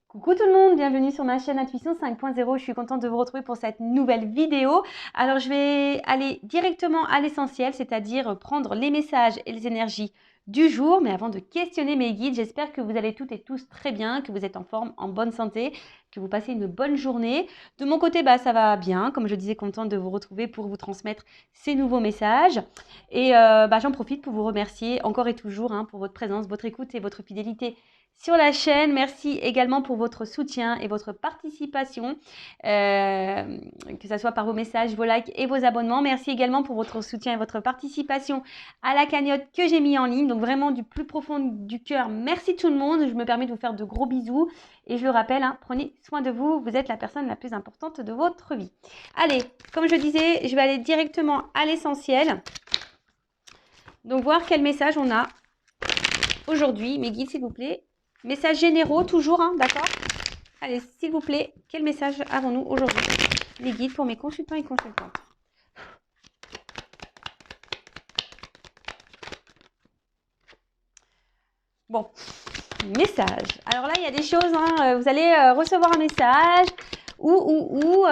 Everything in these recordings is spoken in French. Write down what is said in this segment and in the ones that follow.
Coucou tout le monde, bienvenue sur ma chaîne Intuition 5.0. Je suis contente de vous retrouver pour cette nouvelle vidéo. Alors je vais aller directement à l'essentiel, c'est-à-dire prendre les messages et les énergies du jour. Mais avant de questionner mes guides, j'espère que vous allez toutes et tous très bien, que vous êtes en forme, en bonne santé, que vous passez une bonne journée. De mon côté, ça va bien. Comme je disais, contente de vous retrouver pour vous transmettre ces nouveaux messages. Et j'en profite pour vous remercier encore et toujours pour votre présence, votre écoute et votre fidélité sur la chaîne. Merci également pour votre soutien et votre participation, que ce soit par vos messages, vos likes et vos abonnements. Merci également pour votre soutien et votre participation à la cagnotte que j'ai mis en ligne. Donc vraiment du plus profond du cœur, merci tout le monde. Je me permets de vous faire de gros bisous. Et je le rappelle, prenez soin de vous. Vous êtes la personne la plus importante de votre vie. Allez, comme je disais, je vais aller directement à l'essentiel. Donc voir quel message on a aujourd'hui. Mes guides, s'il vous plaît. Messages généraux, toujours, d'accord? Allez, s'il vous plaît, quel message avons-nous aujourd'hui? Les guides pour mes consultants et consultantes. Bon, message. Alors là, il y a des choses, vous allez recevoir un message ou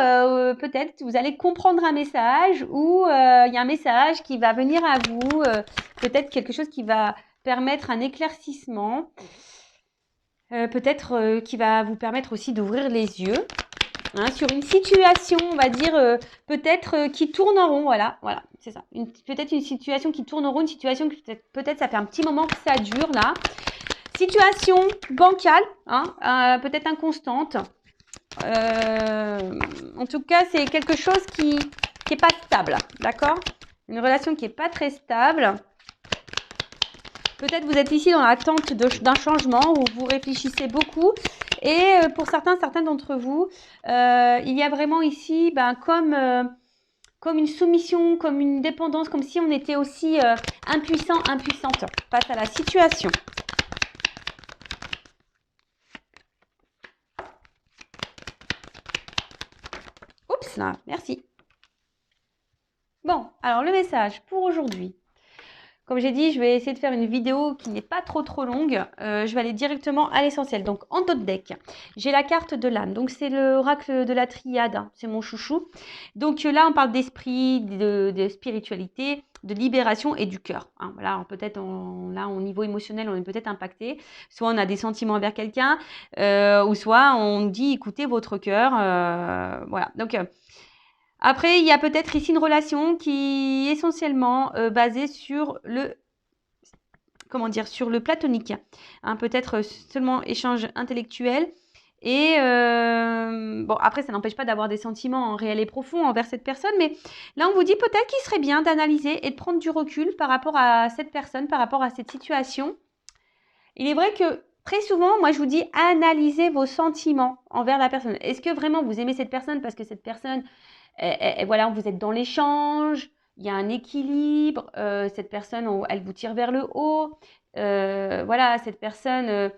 peut-être vous allez comprendre un message ou il y a un message qui va venir à vous, peut-être quelque chose qui va permettre un éclaircissement. Peut-être qui va vous permettre aussi d'ouvrir les yeux sur une situation, on va dire, peut-être qui tourne en rond. Voilà, c'est ça. Peut-être une situation qui tourne en rond, une situation que peut-être ça fait un petit moment que ça dure là. Situation bancale, peut-être inconstante. En tout cas, c'est quelque chose qui n'est pas stable, d'accord? Une relation qui n'est pas très stable. Peut-être vous êtes ici dans l'attente d'un changement où vous réfléchissez beaucoup. Et pour certains d'entre vous, il y a vraiment ici comme une soumission, comme une dépendance, comme si on était aussi impuissante face à la situation. Oups, là, merci. Bon, alors le message pour aujourd'hui. Comme j'ai dit, je vais essayer de faire une vidéo qui n'est pas trop longue. Je vais aller directement à l'essentiel. Donc, en top deck, j'ai la carte de l'âme. Donc, c'est l'oracle de la triade. C'est mon chouchou. Donc, là, on parle d'esprit, de spiritualité, de libération et du cœur. Voilà, peut-être, là, au niveau émotionnel, on est peut-être impacté. Soit on a des sentiments envers quelqu'un, ou soit on dit, écoutez votre cœur. Voilà. Donc, après, il y a peut-être ici une relation qui est essentiellement basée sur sur le platonique. Peut-être seulement échange intellectuel. Et après, ça n'empêche pas d'avoir des sentiments réels et profonds envers cette personne. Mais là, on vous dit peut-être qu'il serait bien d'analyser et de prendre du recul par rapport à cette personne, par rapport à cette situation. Il est vrai que très souvent, moi, je vous dis, analysez vos sentiments envers la personne. Est-ce que vraiment vous aimez cette personne parce que cette personne... Et voilà, vous êtes dans l'échange, il y a un équilibre, cette personne, elle vous tire vers le haut, voilà, cette personne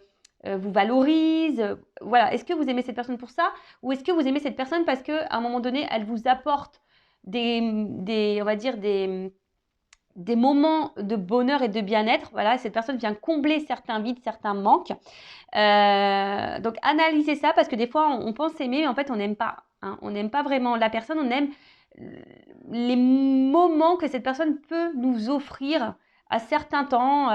vous valorise, voilà. Est-ce que vous aimez cette personne pour ça? Ou est-ce que vous aimez cette personne parce qu'à un moment donné, elle vous apporte on va dire des moments de bonheur et de bien-être? Voilà, cette personne vient combler certains vides, certains manques. Donc, analysez ça parce que des fois, on pense aimer, mais en fait, on n'aime pas. On n'aime pas vraiment la personne, on aime les moments que cette personne peut nous offrir à certains temps,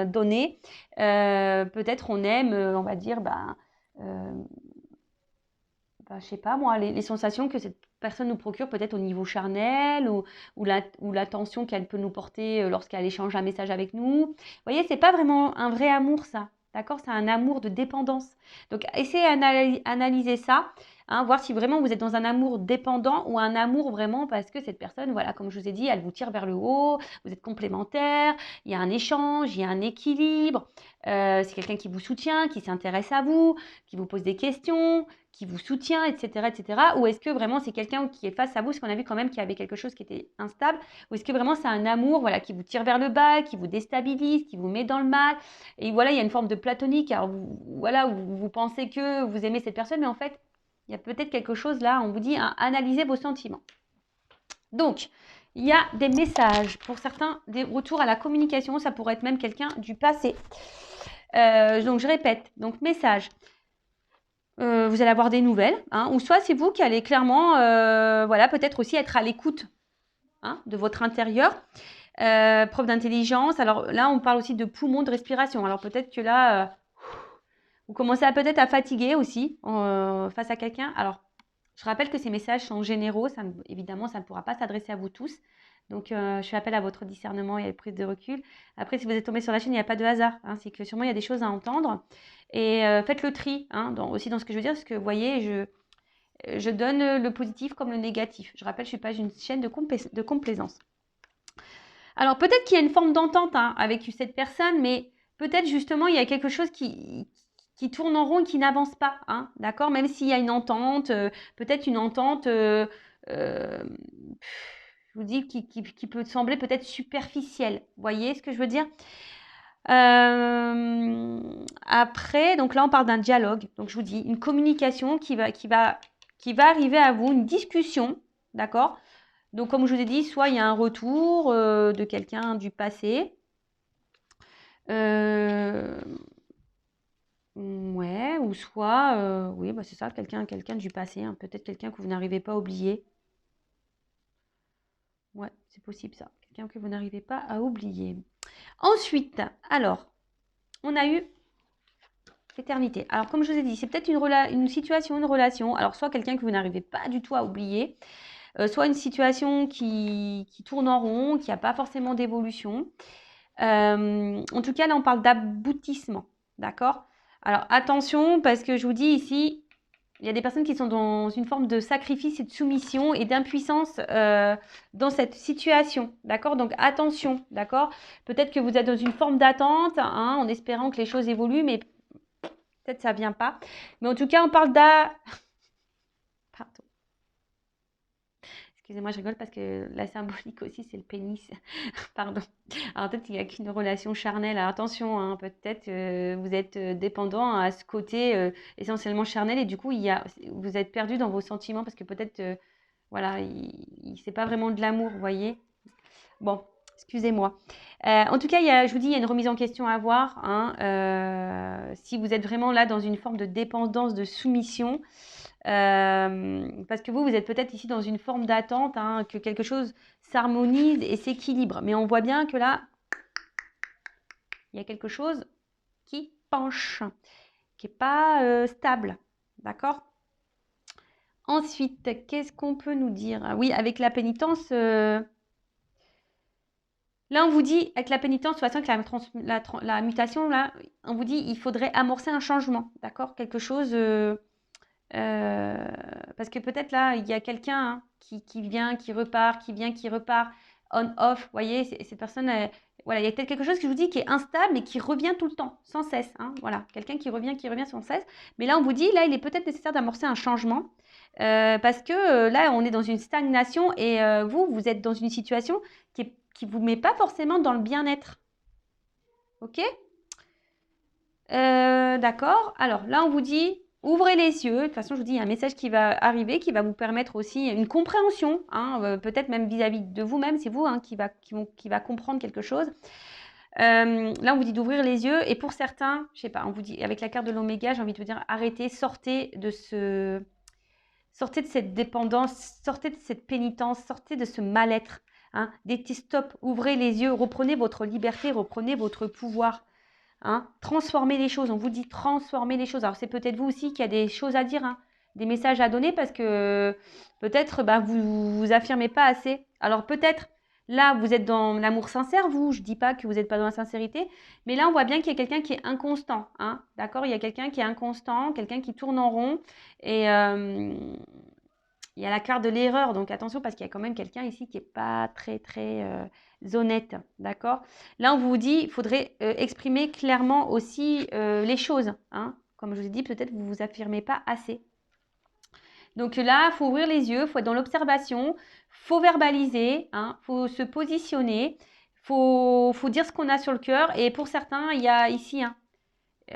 donnés. Peut-être on aime, on va dire, je sais pas moi, les sensations que cette personne nous procure peut-être au niveau charnel ou l'attention qu'elle peut nous porter lorsqu'elle échange un message avec nous. Vous voyez, c'est pas vraiment un vrai amour ça, d'accord? C'est un amour de dépendance. Donc essayez d'analyser ça, voir si vraiment vous êtes dans un amour dépendant ou un amour vraiment parce que cette personne, voilà, comme je vous ai dit, elle vous tire vers le haut, vous êtes complémentaires, il y a un échange, il y a un équilibre, c'est quelqu'un qui vous soutient, qui s'intéresse à vous, qui vous pose des questions, qui vous soutient, etc., etc. Ou est-ce que vraiment c'est quelqu'un qui est face à vous, parce qu'on a vu quand même qu'il y avait quelque chose qui était instable, ou est-ce que vraiment c'est un amour, voilà, qui vous tire vers le bas, qui vous déstabilise, qui vous met dans le mal, et voilà, il y a une forme de platonique, alors vous pensez que vous aimez cette personne, mais en fait, il y a peut-être quelque chose là, on vous dit, analysez vos sentiments. Donc, il y a des messages, pour certains, des retours à la communication, ça pourrait être même quelqu'un du passé. Donc, je répète, donc message. vous allez avoir des nouvelles, hein, ou soit c'est vous qui allez clairement, voilà, peut-être aussi être à l'écoute, hein, de votre intérieur. Preuve d'intelligence. Alors là, on parle aussi de poumons, de respiration. Alors peut-être que là, vous commencez à peut-être à fatiguer aussi face à quelqu'un. Alors, je rappelle que ces messages sont généraux. Évidemment, ça ne pourra pas s'adresser à vous tous. Donc, je fais appel à votre discernement et à la prise de recul. Après, si vous êtes tombé sur la chaîne, il n'y a pas de hasard, hein. C'est que sûrement, il y a des choses à entendre. Et faites le tri, hein, aussi dans ce que je veux dire. Parce que, vous voyez, je donne le positif comme le négatif. Je rappelle, je ne suis pas une chaîne de complaisance. Alors, peut-être qu'il y a une forme d'entente, hein, avec cette personne, mais peut-être justement, il y a quelque chose qui tourne en rond et qui n'avance pas, hein, d'accord? Même s'il y a une entente, peut-être une entente, je vous dis, qui peut sembler peut-être superficielle. Vous voyez ce que je veux dire? Après, donc là, on parle d'un dialogue. Donc, je vous dis, une communication qui va arriver à vous, une discussion, d'accord? Donc, comme je vous ai dit, soit il y a un retour de quelqu'un du passé. Ouais, ou soit, oui, bah c'est ça, quelqu'un du passé, hein, peut-être quelqu'un que vous n'arrivez pas à oublier. Ouais, c'est possible ça, quelqu'un que vous n'arrivez pas à oublier. Ensuite, alors, on a eu l'éternité. Alors, comme je vous ai dit, c'est peut-être une situation, une relation. Alors, soit quelqu'un que vous n'arrivez pas du tout à oublier, soit une situation qui tourne en rond, qui n'a pas forcément d'évolution. En tout cas, là, on parle d'aboutissement, d'accord? Alors, attention, parce que je vous dis ici, il y a des personnes qui sont dans une forme de sacrifice et de soumission et d'impuissance dans cette situation, d'accord? Donc, attention, d'accord? Peut-être que vous êtes dans une forme d'attente, hein, en espérant que les choses évoluent, mais peut-être ça ne vient pas. Mais en tout cas, on parle Pardon. Excusez-moi, je rigole parce que la symbolique aussi, c'est le pénis. Pardon. Alors peut-être qu'il n'y a qu'une relation charnelle. Alors attention, hein, peut-être vous êtes dépendant à ce côté essentiellement charnel et du coup, vous êtes perdu dans vos sentiments parce que peut-être, voilà, c'est pas vraiment de l'amour, vous voyez. Bon, excusez-moi. En tout cas, je vous dis, il y a une remise en question à avoir, hein, si vous êtes vraiment là dans une forme de dépendance, de soumission, parce que vous êtes peut-être ici dans une forme d'attente, hein, que quelque chose s'harmonise et s'équilibre. Mais on voit bien que là, il y a quelque chose qui penche, qui n'est pas stable. D'accord? Ensuite, qu'est-ce qu'on peut nous dire? Ah oui, avec la pénitence, là, on vous dit, avec la pénitence, de toute façon, avec la mutation, là, on vous dit, il faudrait amorcer un changement, d'accord? Quelque chose, parce que peut-être là, il y a quelqu'un, hein, qui vient, qui repart, qui vient, qui repart, on-off, vous voyez, cette personne, voilà, il y a peut-être quelque chose que je vous dis qui est instable et qui revient tout le temps, sans cesse, hein, voilà, quelqu'un qui revient sans cesse. Mais là, on vous dit, là, il est peut-être nécessaire d'amorcer un changement, parce que là, on est dans une stagnation et vous êtes dans une situation qui vous met pas forcément dans le bien-être. Ok? D'accord. Alors là, on vous dit, ouvrez les yeux. De toute façon, je vous dis, il y a un message qui va arriver, qui va vous permettre aussi une compréhension, hein, peut-être même vis-à-vis de vous-même. C'est vous, hein, qui va comprendre quelque chose. Là, on vous dit d'ouvrir les yeux. Et pour certains, je sais pas, on vous dit, avec la carte de l'oméga, j'ai envie de vous dire, arrêtez, sortez de cette dépendance, sortez de cette pénitence, sortez de ce mal-être. Hein. Dites stop, ouvrez les yeux, reprenez votre liberté, reprenez votre pouvoir. Hein. Transformez les choses, on vous dit transformer les choses. Alors c'est peut-être vous aussi qui a des choses à dire, hein, des messages à donner parce que peut-être vous affirmez pas assez. Alors peut-être là vous êtes dans l'amour sincère, vous, je dis pas que vous n'êtes pas dans la sincérité, mais là on voit bien qu'il y a quelqu'un qui est inconstant, hein, d'accord? Il y a quelqu'un qui est inconstant, quelqu'un qui tourne en rond et il y a la carte de l'erreur, donc attention parce qu'il y a quand même quelqu'un ici qui n'est pas très honnête, d'accord? Là, on vous dit, il faudrait exprimer clairement aussi les choses, hein. Comme je vous ai dit, peut-être vous ne vous affirmez pas assez. Donc là, il faut ouvrir les yeux, il faut être dans l'observation, il faut verbaliser, il faut se positionner, il faut dire ce qu'on a sur le cœur. Et pour certains, il y a ici,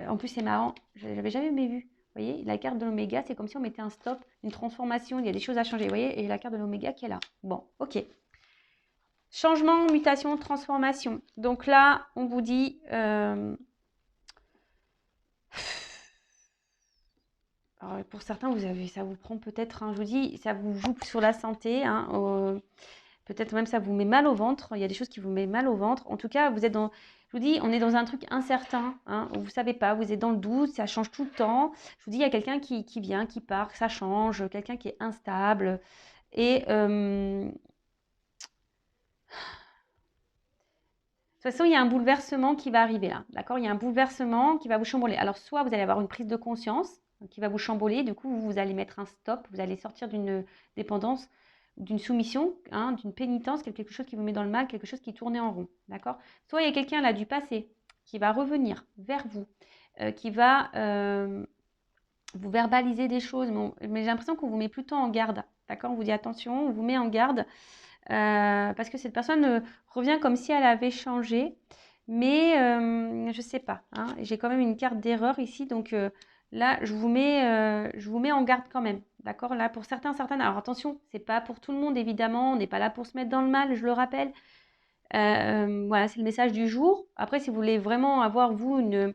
en plus c'est marrant, je n'avais jamais vu. Vous voyez, la carte de l'oméga, c'est comme si on mettait un stop, une transformation, il y a des choses à changer. Vous voyez, et la carte de l'oméga qui est là. Bon, ok. Changement, mutation, transformation. Donc là, on vous dit... Alors, pour certains, ça vous prend peut-être, je vous dis, ça vous joue sur la santé. Peut-être même ça vous met mal au ventre. Il y a des choses qui vous mettent mal au ventre. En tout cas, je vous dis, on est dans un truc incertain. Vous ne savez pas, vous êtes dans le doute, ça change tout le temps. Je vous dis, il y a quelqu'un qui vient, qui part, ça change, quelqu'un qui est instable. Et de toute façon, il y a un bouleversement qui va arriver là. D'accord? Il y a un bouleversement qui va vous chambouler. Alors, soit vous allez avoir une prise de conscience qui va vous chambouler. Du coup, vous allez mettre un stop. Vous allez sortir d'une dépendance, d'une soumission, d'une pénitence, quelque chose qui vous met dans le mal, quelque chose qui tournait en rond. D'accord? Soit il y a quelqu'un là du passé qui va revenir vers vous, qui va vous verbaliser des choses. Mais j'ai l'impression qu'on vous met plutôt en garde. D'accord? On vous dit attention, on vous met en garde. Parce que cette personne revient comme si elle avait changé, mais je ne sais pas. J'ai quand même une carte d'erreur ici, donc là, je vous mets en garde quand même. D'accord? Là, pour certaines. Alors attention, c'est pas pour tout le monde, évidemment. On n'est pas là pour se mettre dans le mal, je le rappelle. Voilà, c'est le message du jour. Après, si vous voulez vraiment avoir, vous, une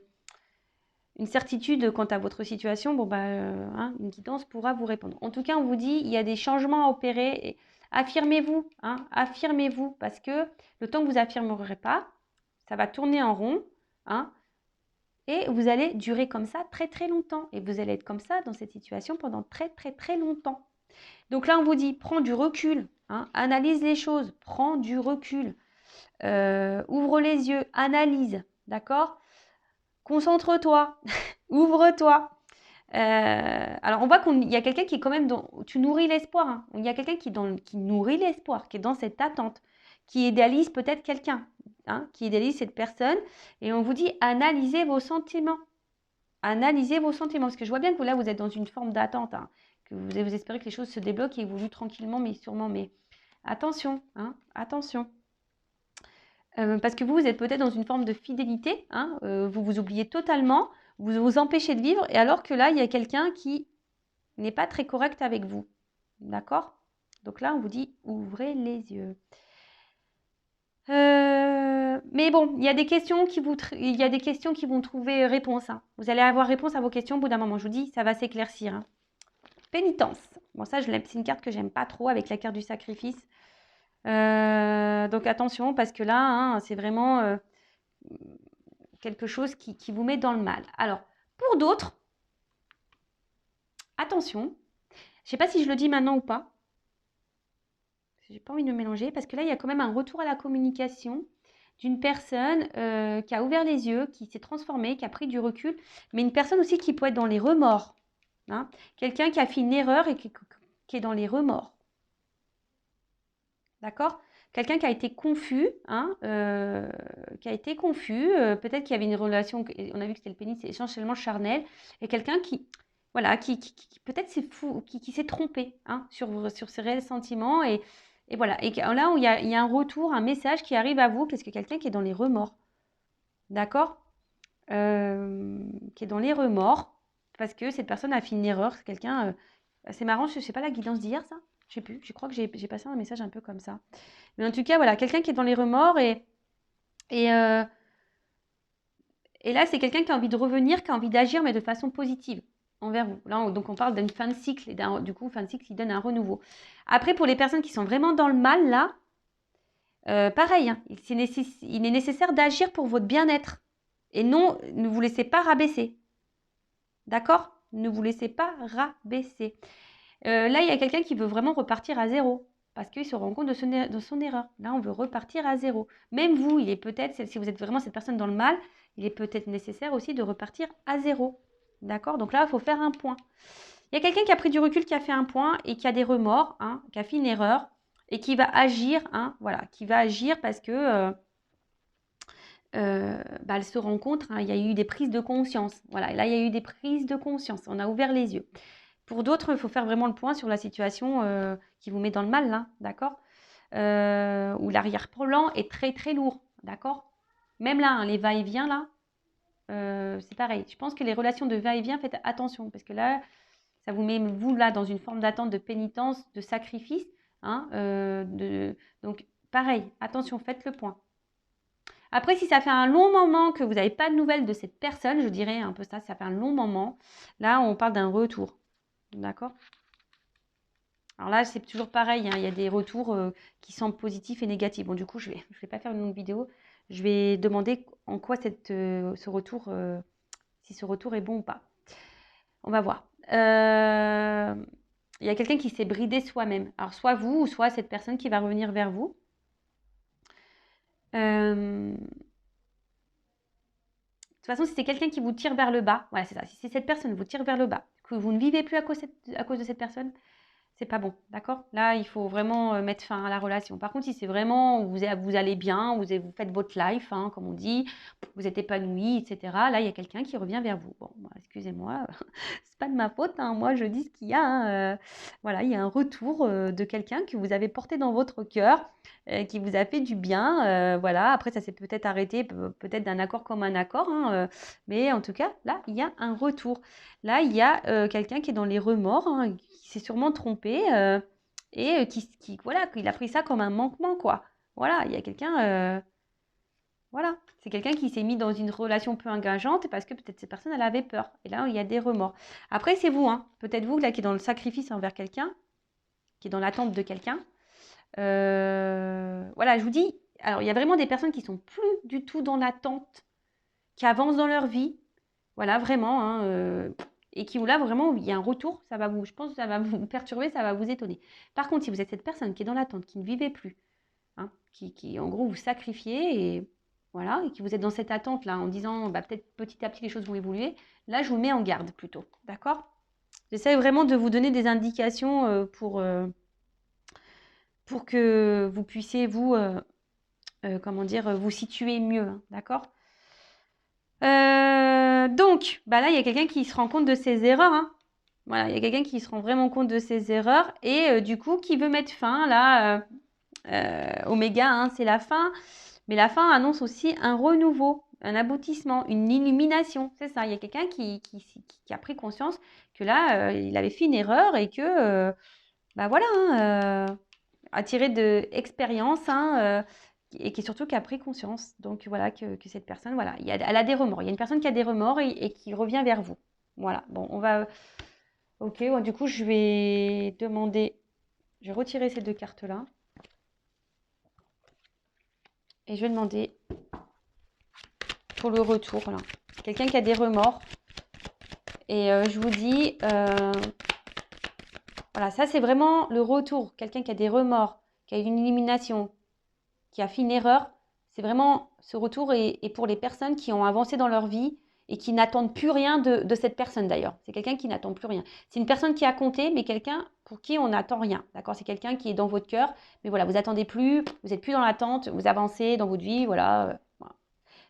certitude quant à votre situation, une guidance pourra vous répondre. En tout cas, on vous dit, il y a des changements à opérer. Et affirmez-vous, affirmez-vous, parce que le temps que vous affirmerez pas, ça va tourner en rond, et vous allez durer comme ça très très longtemps. Et vous allez être comme ça dans cette situation pendant très très très longtemps. Donc là, on vous dit, prends du recul, analyse les choses, prends du recul, ouvre les yeux, analyse, d'accord? Concentre-toi, ouvre-toi. Alors, on voit qu'il y a quelqu'un qui est quand même dans. Tu nourris l'espoir. Il y a quelqu'un qui nourrit l'espoir, qui est dans cette attente, qui idéalise peut-être quelqu'un, qui idéalise cette personne. Et on vous dit analysez vos sentiments. Analysez vos sentiments. Parce que je vois bien que là, vous êtes dans une forme d'attente, que vous espérez que les choses se débloquent et évoluent tranquillement, mais sûrement. Mais attention, attention. Parce que vous êtes peut-être dans une forme de fidélité, vous vous oubliez totalement, vous vous empêchez de vivre, et alors que là, il y a quelqu'un qui n'est pas très correct avec vous. D'accord? Donc là, on vous dit, ouvrez les yeux. Mais bon, il y a des questions qui vont trouver réponse. Vous allez avoir réponse à vos questions au bout d'un moment. Je vous dis, ça va s'éclaircir. Pénitence. Bon, ça, c'est une carte que j'aime pas trop avec la carte du sacrifice. Donc attention, parce que là, c'est vraiment quelque chose qui vous met dans le mal. Alors, pour d'autres, attention, je ne sais pas si je le dis maintenant ou pas, j'ai pas envie de me mélanger, parce que là, il y a quand même un retour à la communication d'une personne qui a ouvert les yeux, qui s'est transformée, qui a pris du recul, mais une personne aussi qui peut être dans les remords. Quelqu'un qui a fait une erreur et qui est dans les remords. D'accord? Quelqu'un qui a été confus, peut-être qu'il y avait une relation, on a vu que c'était le pénis, c'est essentiellement charnel, et quelqu'un qui, voilà, qui peut-être c'est fou, qui s'est trompé sur ses réels sentiments, et voilà. Et là où il y a un retour, un message qui arrive à vous, parce que quelqu'un qui est dans les remords, d'accord? Qui est dans les remords, parce que cette personne a fait une erreur, c'est quelqu'un, c'est marrant, je ne sais pas la guidance d'hier, ça? Je sais plus, je crois que j'ai passé un message un peu comme ça. Mais en tout cas, voilà, quelqu'un qui est dans les remords et là, c'est quelqu'un qui a envie de revenir, qui a envie d'agir, mais de façon positive envers vous. Là, donc, on parle d'une fin de cycle, et du coup, fin de cycle qui donne un renouveau. Après, pour les personnes qui sont vraiment dans le mal, là, pareil, il est nécessaire d'agir pour votre bien-être. Et non, ne vous laissez pas rabaisser. D'accord? Ne vous laissez pas rabaisser. Là, il y a quelqu'un qui veut vraiment repartir à zéro parce qu'il se rend compte de son erreur. Là, on veut repartir à zéro. Même vous, il est peut-être, si vous êtes vraiment cette personne dans le mal, il est peut-être nécessaire aussi de repartir à zéro. D'accord? Donc là, il faut faire un point. Il y a quelqu'un qui a pris du recul, qui a fait un point et qui a des remords, qui a fait une erreur et qui va agir, qui va agir parce que elle se rend compte, il y a eu des prises de conscience. Voilà, là, il y a eu des prises de conscience. On a ouvert les yeux. Pour d'autres, il faut faire vraiment le point sur la situation qui vous met dans le mal, là, d'accord? Où l'arrière-plan est très, très lourd, d'accord? Même là, les va-et-vient, là, c'est pareil. Je pense que les relations de va-et-vient, faites attention, parce que là, ça vous met, vous, là, dans une forme d'attente, de pénitence, de sacrifice. Donc, pareil, attention, faites le point. Après, si ça fait un long moment que vous n'avez pas de nouvelles de cette personne, je dirais un peu ça, ça fait un long moment. Là, on parle d'un retour. D'accord? Alors là, c'est toujours pareil, hein, il y a des retours qui semblent positifs et négatifs. Bon, du coup, je vais pas faire une longue vidéo. Je vais demander en quoi ce retour, si ce retour est bon ou pas. On va voir. Il y a quelqu'un qui s'est bridé soi-même. Alors, soit vous, ou soit cette personne qui va revenir vers vous. De toute façon, si c'est quelqu'un qui vous tire vers le bas, voilà, c'est ça. Si c'est cette personne qui vous tire vers le bas, que vous ne vivez plus à cause de cette personne, c'est pas bon, d'accord? Là, il faut vraiment mettre fin à la relation. Par contre, si c'est vraiment, vous allez bien, vous faites votre life, hein, comme on dit, vous êtes épanoui, etc. Là, il y a quelqu'un qui revient vers vous. Bon, excusez-moi, c'est pas de ma faute, hein, moi je dis ce qu'il y a. Hein, voilà, il y a un retour de quelqu'un que vous avez porté dans votre cœur, qui vous a fait du bien. Voilà, après ça s'est peut-être arrêté, peut-être d'un accord comme un accord, hein, mais en tout cas, là, il y a un retour. Là, il y a quelqu'un qui est dans les remords, hein, qui s'est sûrement trompé et voilà, qu'il a pris ça comme un manquement, quoi. Voilà, il y a quelqu'un, voilà, c'est quelqu'un qui s'est mis dans une relation peu engageante parce que peut-être cette personne, elle avait peur. Et là, il y a des remords. Après, c'est vous, hein. Peut-être vous, là, qui est dans le sacrifice envers quelqu'un, qui est dans l'attente de quelqu'un. Voilà, je vous dis, alors, il y a vraiment des personnes qui sont plus du tout dans l'attente, qui avancent dans leur vie. Voilà, vraiment, hein, et qui, là, vraiment, il y a un retour, je pense que ça va vous perturber, ça va vous étonner. Par contre, si vous êtes cette personne qui est dans l'attente, qui ne vivait plus, hein, qui, en gros, vous sacrifiez, et voilà, et qui vous êtes dans cette attente-là, en disant, bah, peut-être petit à petit, les choses vont évoluer, là, je vous mets en garde, plutôt, d'accord? J'essaie vraiment de vous donner des indications pour que vous puissiez, vous, comment dire, vous situer mieux, hein, d'accord? Donc, bah là, il y a quelqu'un qui se rend compte de ses erreurs, hein. Voilà, il y a quelqu'un qui se rend vraiment compte de ses erreurs et du coup, qui veut mettre fin, là, Oméga, hein, c'est la fin. Mais la fin annonce aussi un renouveau, un aboutissement, une illumination. C'est ça, il y a quelqu'un qui a pris conscience que là, il avait fait une erreur et que, bah voilà, hein, a tiré de expérience, hein, et qui a pris conscience. Donc voilà, que cette personne, voilà, elle a des remords. Il y a une personne qui a des remords et qui revient vers vous. Voilà, bon, on va... Ok, bon, du coup, je vais retirer ces deux cartes-là. Et je vais demander pour le retour, là. Quelqu'un qui a des remords. Et je vous dis, voilà, ça c'est vraiment le retour. Quelqu'un qui a des remords, qui a une élimination, qui a fait une erreur. C'est vraiment ce retour est pour les personnes qui ont avancé dans leur vie et qui n'attendent plus rien de cette personne d'ailleurs. C'est quelqu'un qui n'attend plus rien. C'est une personne qui a compté, mais quelqu'un pour qui on n'attend rien. D'accord? C'est quelqu'un qui est dans votre cœur, mais voilà, vous n'attendez plus, vous n'êtes plus dans l'attente, vous avancez dans votre vie, voilà, voilà.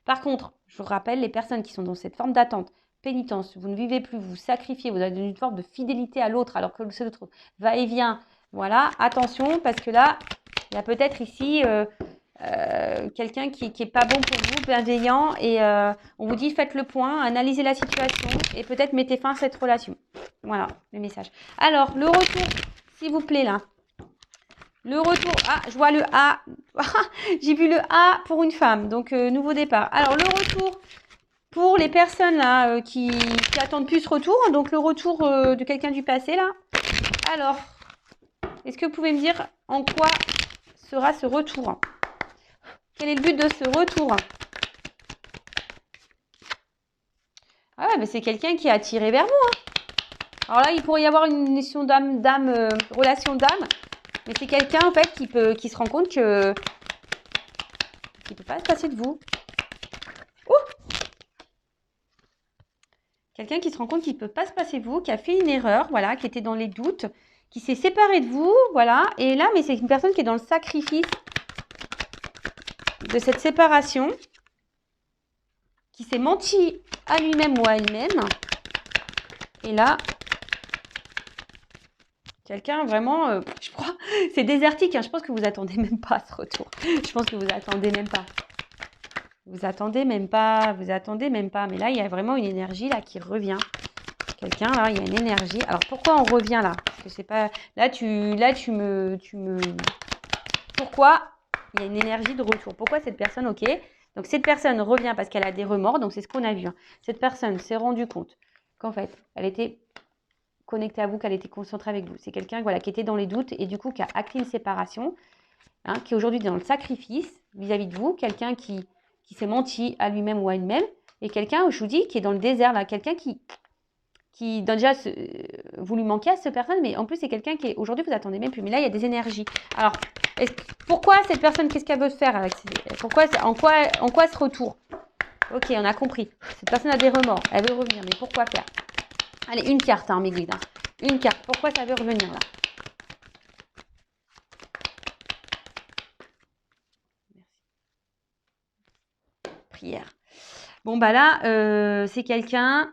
Par contre, je vous rappelle, les personnes qui sont dans cette forme d'attente, pénitence, vous ne vivez plus, vous vous sacrifiez, vous avez une forme de fidélité à l'autre alors que l'autre va et vient. Voilà, attention parce que là, il y a peut-être ici quelqu'un qui n'est pas bon pour vous, bienveillant, et on vous dit faites le point, analysez la situation et peut-être mettez fin à cette relation. Voilà le message. Alors, le retour, s'il vous plaît, là. Le retour, ah, je vois le A. J'ai vu le A pour une femme, donc nouveau départ. Alors, le retour pour les personnes là qui attendent plus ce retour, donc le retour de quelqu'un du passé, là. Alors, est-ce que vous pouvez me dire en quoi sera ce retour ? Quel est le but de ce retour? Ah ouais, mais c'est quelqu'un qui est attiré vers vous. Hein. Alors là, il pourrait y avoir une relation d'âme, mais c'est quelqu'un en fait qui se rend compte que qu'il ne peut pas se passer de vous. Quelqu'un qui se rend compte qu'il ne peut pas se passer de vous, qui a fait une erreur, voilà, qui était dans les doutes, qui s'est séparé de vous, voilà. Et là, mais c'est une personne qui est dans le sacrifice de cette séparation, qui s'est menti à lui-même ou à elle-même. Et là, quelqu'un vraiment, je crois, c'est désertique. Hein, je pense que vous attendez même pas ce retour. Je pense que vous attendez même pas. Vous attendez même pas. Mais là, il y a vraiment une énergie là qui revient. Quelqu'un là, il y a une énergie. Alors pourquoi on revient là? Parce que c'est pas. Là, tu me. Pourquoi il y a une énergie de retour? Pourquoi cette personne, ok, Donc, cette personne revient parce qu'elle a des remords. Donc, c'est ce qu'on a vu. Hein. Cette personne s'est rendue compte qu'en fait, elle était connectée à vous, qu'elle était concentrée avec vous. C'est quelqu'un voilà, qui était dans les doutes et du coup, qui a acté une séparation, hein, qui est aujourd'hui dans le sacrifice vis-à-vis de vous. Quelqu'un qui s'est menti à lui-même ou à elle-même. Et quelqu'un, je vous dis, qui est dans le désert, là. Quelqu'un qui déjà, vous lui manquez à cette personne, mais en plus, c'est quelqu'un qui est, aujourd'hui, vous attendez même plus. Mais là, il y a des énergies. Alors, pourquoi cette personne, qu'est-ce qu'elle veut faire avec en quoi ce retour? Ok, on a compris. Cette personne a des remords. Elle veut revenir, mais pourquoi faire? Allez, une carte, hein, mes guides. Hein. Une carte. Pourquoi ça veut revenir, là? Merci. Prière. Bon, bah là, c'est quelqu'un,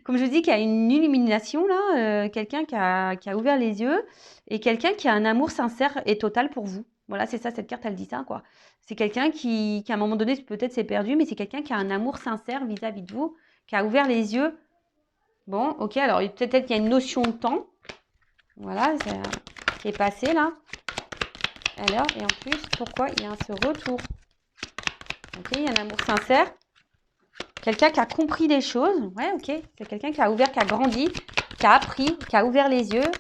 comme je dis, qui a une illumination, là, quelqu'un qui a ouvert les yeux et quelqu'un qui a un amour sincère et total pour vous. Voilà, c'est ça, cette carte, elle dit ça, quoi. C'est quelqu'un qui, à un moment donné, peut-être s'est perdu, mais c'est quelqu'un qui a un amour sincère vis-à-vis de vous, qui a ouvert les yeux. Bon, ok, alors peut-être qu'il y a une notion de temps. Voilà, qui est passé, là. Alors, et en plus, pourquoi il y a ce retour? Ok, il y a un amour sincère. Quelqu'un qui a compris des choses. Ouais, ok. C'est quelqu'un qui a ouvert, qui a grandi, qui a appris, qui a ouvert les yeux.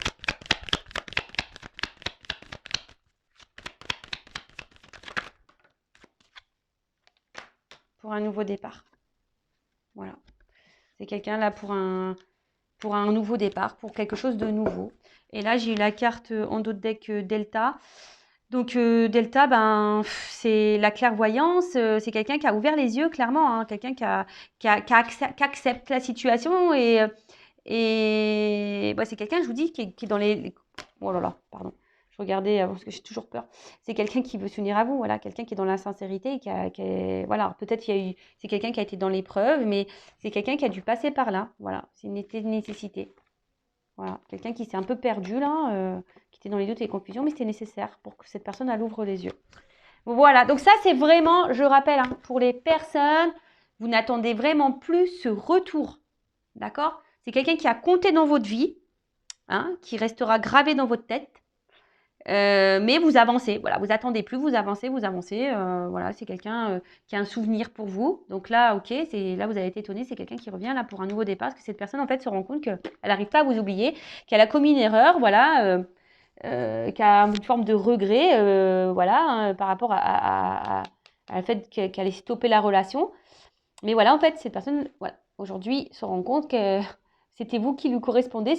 Pour un nouveau départ. Voilà. C'est quelqu'un là pour un nouveau départ, pour quelque chose de nouveau. Et là, j'ai eu la carte en dos de deck Delta. Donc, Delta, ben, c'est la clairvoyance. C'est quelqu'un qui a ouvert les yeux, clairement. Hein, quelqu'un qui accepte la situation. Et ouais, c'est quelqu'un, je vous dis, qui est dans les... Oh là là, pardon. Je regardais parce que j'ai toujours peur. C'est quelqu'un qui veut s'unir à vous, voilà, quelqu'un qui est dans la sincérité, voilà, peut-être c'est quelqu'un qui a été dans l'épreuve, mais c'est quelqu'un qui a dû passer par là, voilà, c'est une nécessité. Voilà, quelqu'un qui s'est un peu perdu là, qui était dans les doutes et les confusions, mais c'était nécessaire pour que cette personne elle ouvre les yeux. Voilà, donc ça c'est vraiment, je rappelle, hein, pour les personnes, vous n'attendez vraiment plus ce retour, d'accord? C'est quelqu'un qui a compté dans votre vie, hein, qui restera gravé dans votre tête, mais vous avancez, voilà, vous attendez plus, vous avancez, voilà, c'est quelqu'un qui a un souvenir pour vous. Donc là, ok, là vous avez été étonné, c'est quelqu'un qui revient là pour un nouveau départ, parce que cette personne en fait se rend compte qu'elle n'arrive pas à vous oublier, qu'elle a commis une erreur, voilà, qui a une forme de regret, voilà, hein, par rapport à le fait qu'elle ait stoppé la relation. Mais voilà, en fait, cette personne, voilà, aujourd'hui, se rend compte que c'était vous qui lui correspondez.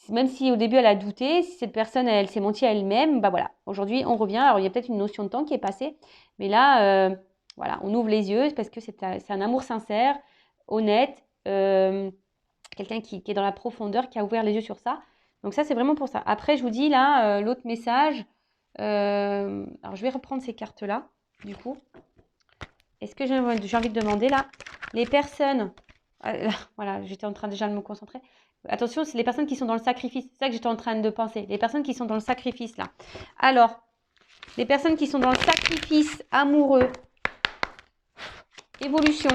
Même si au début elle a douté, si cette personne, elle s'est mentie à elle-même, bah voilà, aujourd'hui, on revient. Alors, il y a peut-être une notion de temps qui est passée, mais là, voilà, on ouvre les yeux parce que c'est un amour sincère, honnête, quelqu'un qui est dans la profondeur, qui a ouvert les yeux sur ça. Donc ça, c'est vraiment pour ça. Après, je vous dis là, l'autre message, alors je vais reprendre ces cartes-là, du coup. Est-ce que j'ai envie de demander là, les personnes, voilà, j'étais en train déjà de me concentrer. Attention, c'est les personnes qui sont dans le sacrifice. C'est ça que j'étais en train de penser. Les personnes qui sont dans le sacrifice là. Alors, les personnes qui sont dans le sacrifice amoureux, évolution.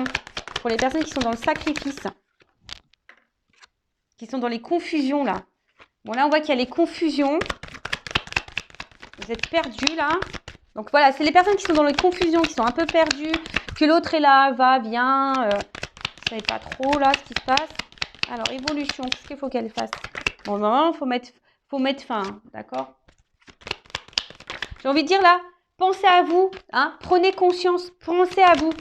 Pour les personnes qui sont dans le sacrifice, qui sont dans les confusions là. Bon là, on voit qu'il y a les confusions. Vous êtes perdus là. Donc voilà, c'est les personnes qui sont dans les confusions, qui sont un peu perdues, que l'autre est là, va, vient. Vous ne savez pas trop là ce qui se passe. Alors, évolution, qu'est-ce qu'il faut qu'elle fasse? Bon, normalement, il faut mettre fin, d'accord? J'ai envie de dire là, pensez à vous, hein, prenez conscience, pensez à vous.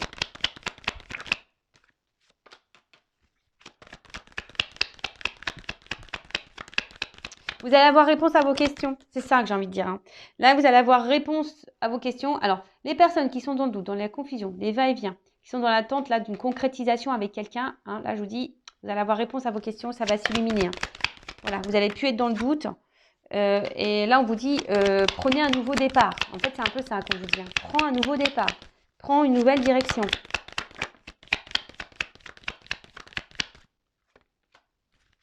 Vous allez avoir réponse à vos questions. C'est ça que j'ai envie de dire. Hein. Là, vous allez avoir réponse à vos questions. Alors, les personnes qui sont dans le doute, dans la confusion, des va-et-vient, qui sont dans l'attente là d'une concrétisation avec quelqu'un, hein, là, je vous dis, vous allez avoir réponse à vos questions, ça va s'illuminer. Hein. Voilà, vous allez plus être dans le doute. Et là, on vous dit, prenez un nouveau départ. En fait, c'est un peu ça qu'on vous dit. Hein. Prends un nouveau départ. Prends une nouvelle direction.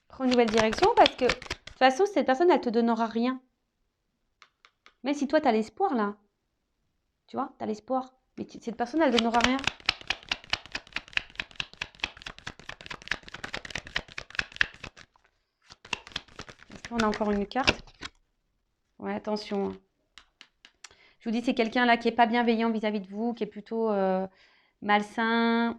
Prends une nouvelle direction parce que... De toute façon, cette personne, elle ne te donnera rien. Même si toi, tu as l'espoir, là. Tu vois, tu as l'espoir. Mais cette personne, elle ne donnera rien. Est-ce qu'on a encore une carte? Ouais, attention. Je vous dis, c'est quelqu'un là qui est pas bienveillant vis-à-vis de vous, qui est plutôt malsain.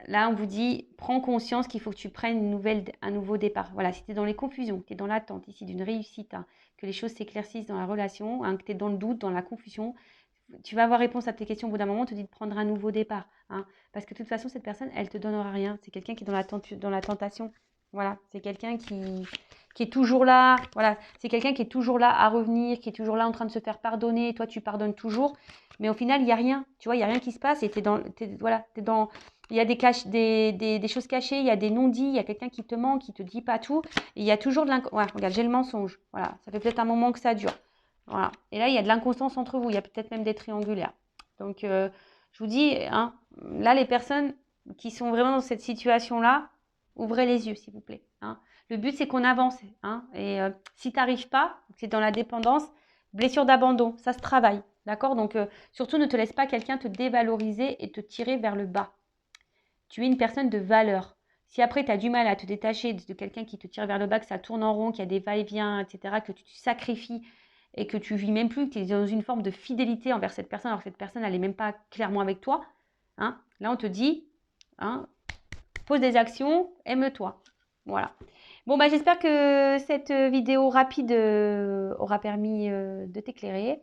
Là, on vous dit, prends conscience qu'il faut que tu prennes un nouveau départ. Voilà, si tu es dans les confusions, que tu es dans l'attente ici d'une réussite, hein, que les choses s'éclaircissent dans la relation, hein, que tu es dans le doute, dans la confusion, tu vas avoir réponse à tes questions. Au bout d'un moment, on te dit de prendre un nouveau départ. Hein, parce que de toute façon, cette personne, elle te donnera rien. C'est quelqu'un qui est dans la tentation. Voilà, c'est quelqu'un qui est toujours là. Voilà, c'est quelqu'un qui est toujours là à revenir, qui est toujours là en train de se faire pardonner. Toi, tu pardonnes toujours. Mais au final, il n'y a rien. Tu vois, il n'y a rien qui se passe. Et voilà, il y a des choses cachées, il y a des non-dits, il y a quelqu'un qui te ment, qui te dit pas tout. Et il y a toujours de l'inconscience. Ouais, regarde, j'ai le mensonge. Voilà, ça fait peut-être un moment que ça dure. Voilà. Et là, il y a de l'inconstance entre vous. Il y a peut-être même des triangulaires. Donc, je vous dis, hein, là, les personnes qui sont vraiment dans cette situation-là, ouvrez les yeux, s'il vous plaît. Hein. Le but, c'est qu'on avance. Hein. Et si tu n'arrives pas, c'est dans la dépendance, blessure d'abandon, ça se travaille. D'accord? Donc, surtout, ne te laisse pas quelqu'un te dévaloriser et te tirer vers le bas. Tu es une personne de valeur. Si après, tu as du mal à te détacher de quelqu'un qui te tire vers le bas, que ça tourne en rond, qu'il y a des va-et-vient, etc., que tu te sacrifies et que tu vis même plus, que tu es dans une forme de fidélité envers cette personne, alors que cette personne, elle n'est même pas clairement avec toi, hein, là, on te dit, hein, pose des actions, aime-toi. Voilà. Bon, bah, j'espère que cette vidéo rapide aura permis de t'éclairer.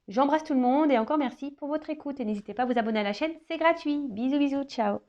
J'embrasse tout le monde et encore merci pour votre écoute. Et n'hésitez pas à vous abonner à la chaîne, c'est gratuit. Bisous, bisous, ciao.